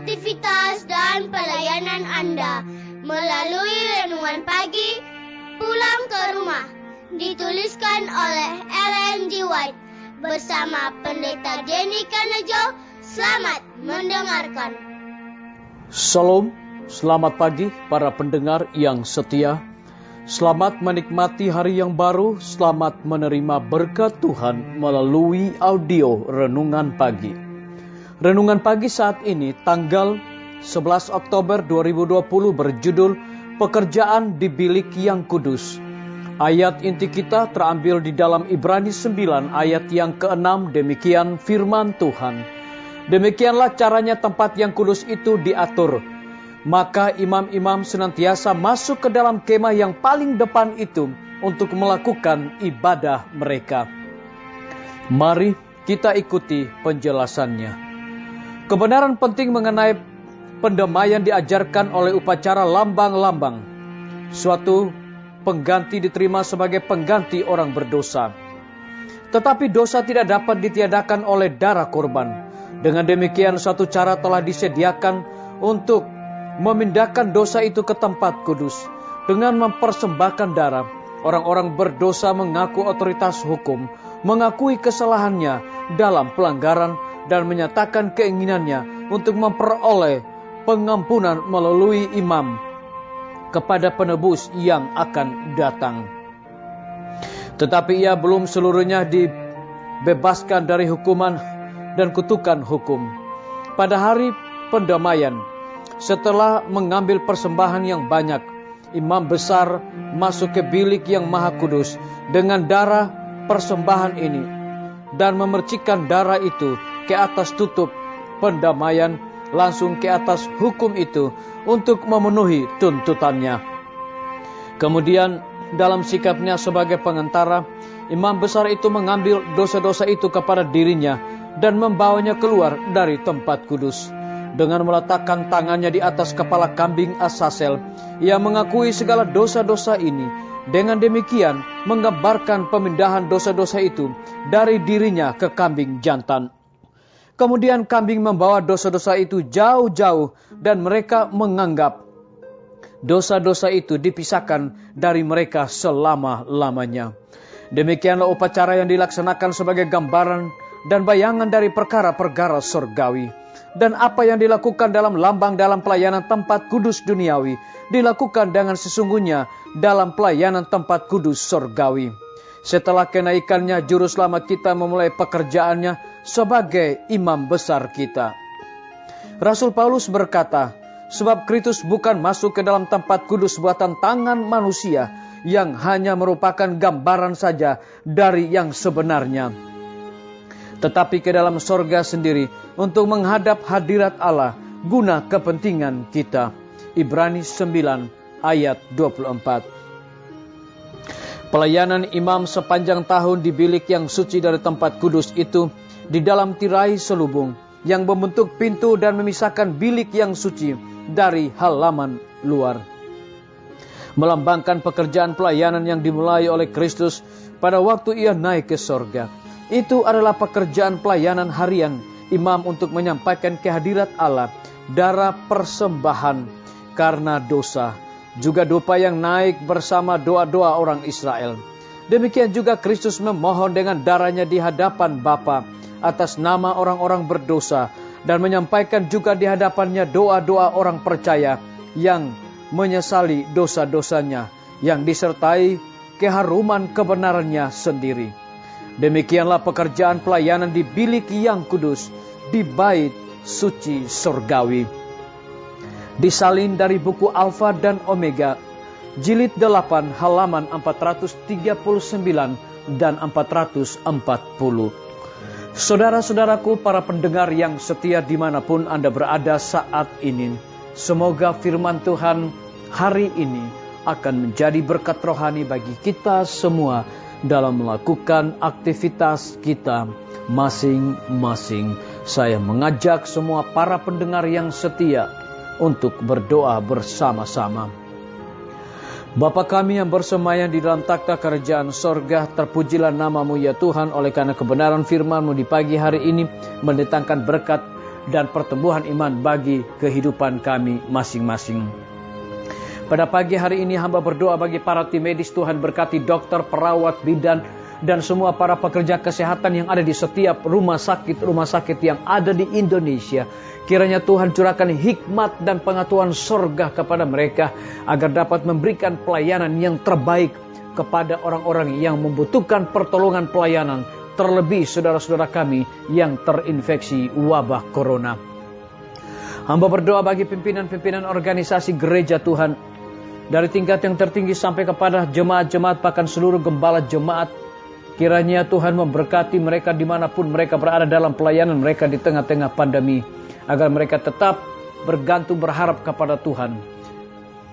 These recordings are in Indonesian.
aktivitas dan pelayanan Anda melalui renungan pagi Pulang ke Rumah, dituliskan oleh Ellen G. White bersama Pendeta Denny Kanejo. Selamat mendengarkan. Shalom, selamat pagi para pendengar yang setia. Selamat menikmati hari yang baru, selamat menerima berkat Tuhan melalui audio Renungan Pagi. Renungan Pagi saat ini tanggal 11 Oktober 2020 berjudul Pekerjaan di Bilik yang Kudus. Ayat inti kita terambil di dalam Ibrani 9 ayat yang ke-6, demikian firman Tuhan. Demikianlah caranya tempat yang kudus itu diatur. Maka imam-imam senantiasa masuk ke dalam kemah yang paling depan itu untuk melakukan ibadah mereka. Mari kita ikuti penjelasannya. Kebenaran penting mengenai pendamaian diajarkan oleh upacara lambang-lambang. Suatu pengganti diterima sebagai pengganti orang berdosa. Tetapi dosa tidak dapat ditiadakan oleh darah korban. Dengan demikian suatu cara telah disediakan untuk memindahkan dosa itu ke tempat kudus. Dengan mempersembahkan darah, orang-orang berdosa mengaku otoritas hukum, mengakui kesalahannya dalam pelanggaran, dan menyatakan keinginannya untuk memperoleh pengampunan melalui imam kepada penebus yang akan datang. Tetapi ia belum seluruhnya dibebaskan dari hukuman dan kutukan hukum. Pada hari pendamaian, setelah mengambil persembahan yang banyak, imam besar masuk ke bilik yang maha kudus dengan darah persembahan ini dan memercikkan darah itu ke atas tutup pendamaian, langsung ke atas hukum itu untuk memenuhi tuntutannya. Kemudian dalam sikapnya sebagai pengantara, imam besar itu mengambil dosa-dosa itu kepada dirinya dan membawanya keluar dari tempat kudus. Dengan meletakkan tangannya di atas kepala kambing Azazel, ia mengakui segala dosa-dosa ini. Dengan demikian menggambarkan pemindahan dosa-dosa itu dari dirinya ke kambing jantan. Kemudian kambing membawa dosa-dosa itu jauh-jauh dan mereka menganggap dosa-dosa itu dipisahkan dari mereka selama-lamanya. Demikianlah upacara yang dilaksanakan sebagai gambaran dan bayangan dari perkara-perkara surgawi. Dan apa yang dilakukan dalam lambang dalam pelayanan tempat kudus duniawi, dilakukan dengan sesungguhnya dalam pelayanan tempat kudus surgawi. Setelah kenaikannya, juru selamat kita memulai pekerjaannya sebagai imam besar kita. Rasul Paulus berkata, sebab Kristus bukan masuk ke dalam tempat kudus buatan tangan manusia, yang hanya merupakan gambaran saja dari yang sebenarnya, tetapi ke dalam sorga sendiri untuk menghadap hadirat Allah guna kepentingan kita. Ibrani 9 ayat 24. Pelayanan imam sepanjang tahun di bilik yang suci dari tempat kudus itu di dalam tirai selubung yang membentuk pintu dan memisahkan bilik yang suci dari halaman luar. Melambangkan pekerjaan pelayanan yang dimulai oleh Kristus pada waktu ia naik ke sorga. Itu adalah pekerjaan pelayanan harian imam untuk menyampaikan kehadirat Allah, darah persembahan karena dosa, juga dupa yang naik bersama doa-doa orang Israel. Demikian juga Kristus memohon dengan darahnya di hadapan Bapa atas nama orang-orang berdosa, dan menyampaikan juga di hadapannya doa-doa orang percaya yang menyesali dosa-dosanya, yang disertai keharuman kebenarannya sendiri. Demikianlah pekerjaan pelayanan di bilik yang kudus, di bait suci surgawi. Disalin dari buku Alfa dan Omega, jilid 8 halaman 439 dan 440. Saudara-saudaraku, para pendengar yang setia dimanapun Anda berada saat ini, semoga firman Tuhan hari ini akan menjadi berkat rohani bagi kita semua dalam melakukan aktivitas kita masing-masing. Saya mengajak semua para pendengar yang setia untuk berdoa bersama-sama. Bapa kami yang bersemayam di dalam takhta kerajaan sorga, terpujilah nama-Mu ya Tuhan, oleh karena kebenaran firman-Mu di pagi hari ini mendatangkan berkat dan pertumbuhan iman bagi kehidupan kami masing-masing. Pada pagi hari ini hamba berdoa bagi para tim medis. Tuhan berkati dokter, perawat, bidan, dan semua para pekerja kesehatan yang ada di setiap rumah sakit yang ada di Indonesia. Kiranya Tuhan curahkan hikmat dan pengetahuan surga kepada mereka agar dapat memberikan pelayanan yang terbaik kepada orang-orang yang membutuhkan pertolongan pelayanan, terlebih saudara-saudara kami yang terinfeksi wabah corona. Hamba berdoa bagi pimpinan-pimpinan organisasi gereja Tuhan, dari tingkat yang tertinggi sampai kepada jemaat-jemaat, bahkan seluruh gembala jemaat. Kiranya Tuhan memberkati mereka dimanapun mereka berada dalam pelayanan mereka di tengah-tengah pandemi, agar mereka tetap bergantung berharap kepada Tuhan.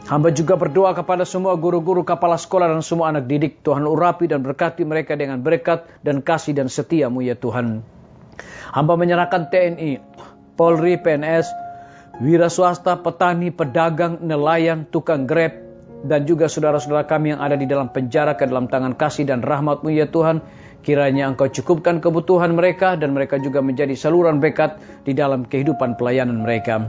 Hamba juga berdoa kepada semua guru-guru, kepala sekolah, dan semua anak didik. Tuhan urapi dan berkati mereka dengan berkat dan kasih dan setia-Mu ya Tuhan. Hamba menyerahkan TNI, Polri, PNS, wira swasta, petani, pedagang, nelayan, tukang Grab, dan juga saudara-saudara kami yang ada di dalam penjara ke dalam tangan kasih dan rahmat-Mu ya Tuhan. Kiranya Engkau cukupkan kebutuhan mereka dan mereka juga menjadi saluran berkat di dalam kehidupan pelayanan mereka.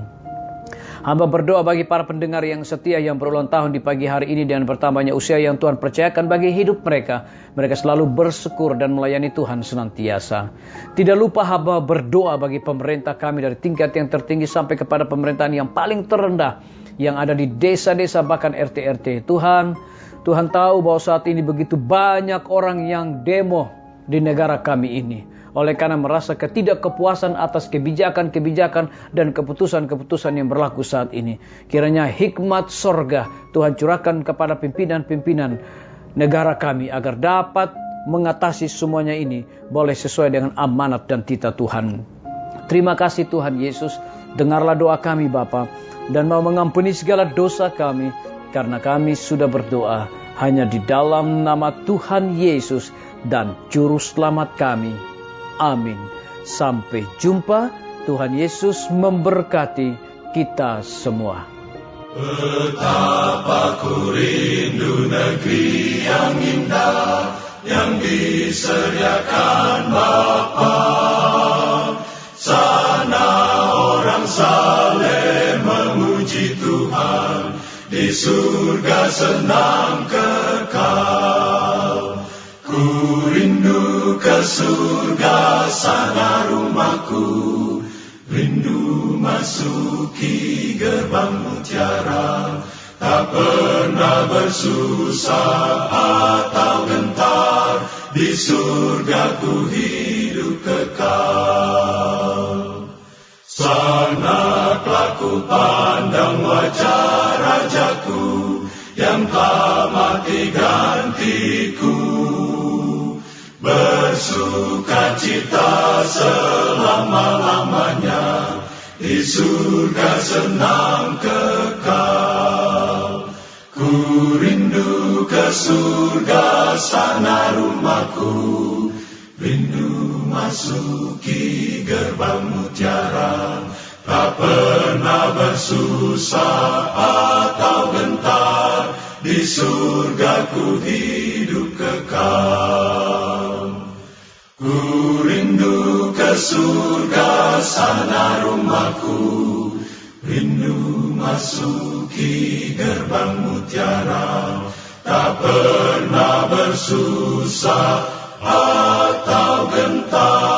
Hamba berdoa bagi para pendengar yang setia yang berulang tahun di pagi hari ini dengan bertambahnya usia yang Tuhan percayakan bagi hidup mereka. Mereka selalu bersyukur dan melayani Tuhan senantiasa. Tidak lupa hamba berdoa bagi pemerintah kami dari tingkat yang tertinggi sampai kepada pemerintahan yang paling terendah yang ada di desa-desa bahkan RT-RT. Tuhan tahu bahwa saat ini begitu banyak orang yang demo di negara kami ini, oleh karena merasa ketidakkepuasan atas kebijakan-kebijakan dan keputusan-keputusan yang berlaku saat ini. Kiranya hikmat sorga Tuhan curahkan kepada pimpinan-pimpinan negara kami agar dapat mengatasi semuanya ini boleh sesuai dengan amanat dan titah Tuhan. Terima kasih Tuhan Yesus. Dengarlah doa kami Bapa, dan mau mengampuni segala dosa kami, karena kami sudah berdoa hanya di dalam nama Tuhan Yesus dan Juru Selamat kami. Amin. Sampai jumpa. Tuhan Yesus memberkati kita semua. Betapa ku rindu negeri yang indah yang disediakan Bapa. Sana orang saleh memuji Tuhan, di surga senang kekal. Ku rindu ke surga, sana rumahku, rindu masuki gerbang mutiara. Tak pernah bersusah atau gentar, di surga ku hidup kekal. Sana ku pandang wajah Rajaku yang telah mati gantiku. Bersukacita selama-lamanya, di surga senang kekal. Ku rindu ke surga, sana rumahku, rindu masuki gerbang mutiara. Tak pernah bersusah atau gentar, di surga ku hidup kekal. Ku rindu ke surga, sana rumahku, rindu masuki gerbang mutiara. Tak pernah bersusah atau gentar,